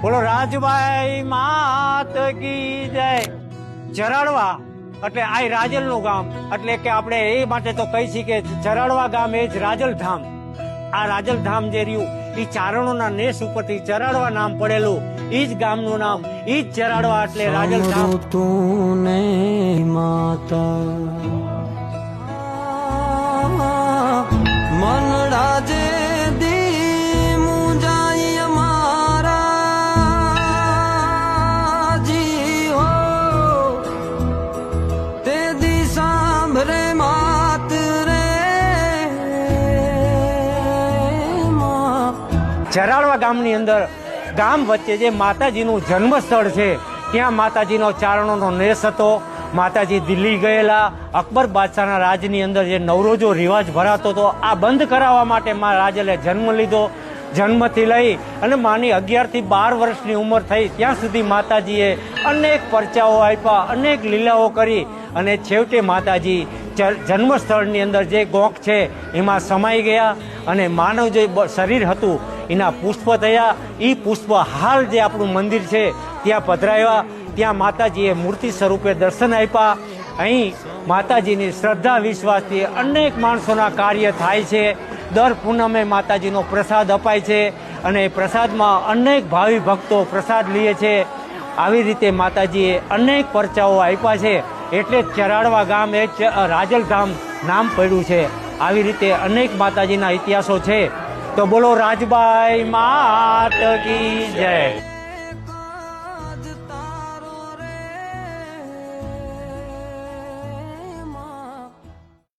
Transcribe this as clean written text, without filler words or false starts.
બોલો રાજભાઈ માત કી જય। જરાડવા એટલે આ રાજલ નું ગામ, એટલે કે આપણે એ માટે તો કહી છીએ કે જરાડવા ગામ એ જ રાજલ ધામ। આ રાજલ ધામ જે રહ્યું એ ચારણોના નેસ ઉપરથી જરાડવા નામ પડેલું, ઈ જ ગામનું નામ, ઈ જ જરાડવા એટલે રાજલ ધામ। તુને માતા મનડા જે દી મુજાય મારા જી હો તે દી સાંભરે માત રે જરાડવા ગામની અંદર ગામ વચ્ચે જે માતાજીનું જન્મસ્થળ છે ત્યાં માતાજીનો ચારણોનો નેસ હતો। માતાજી દિલ્હી ગયેલા, અકબર બાદશાહના રાજની અંદર જે નવરોજો રિવાજ ભરાતો હતો આ બંધ કરાવવા માટે મા રાજલે જન્મ લીધો। જન્મથી લઈ અને માની 11 થી 12 વર્ષની ઉંમર થઈ ત્યાં સુધી માતાજીએ અનેક પરચાઓ આપ્યા, અનેક લીલાઓ કરી અને છેવટે માતાજી જન્મસ્થળની અંદર જે ગોખ છે એમાં સમાઈ ગયા અને માનવ જે શરીર હતું એના પુષ્પ થયા। એ પુષ્પ હાલ જે આપણું મંદિર છે ત્યાં પધરાવ્યા, ત્યાં માતાજીએ મૂર્તિ સ્વરૂપે દર્શન આપ્યા। અહીં માતાજીની શ્રદ્ધા વિશ્વાસથી અનેક માણસોના કાર્ય થાય છે। દર પૂનમે માતાજીનો પ્રસાદ અપાય છે અને પ્રસાદમાં અનેક ભાવિ ભક્તો પ્રસાદ લે છે। આવી રીતે માતાજીએ અનેક પરચાઓ આપ્યા છે, એટલે જ ચરાડવા ગામ એ રાજલ ધામ નામ પડ્યું છે। આવી રીતે અનેક માતાજીના ઇતિહાસો છે। તો બોલો રાજભાઈ માત કી જય।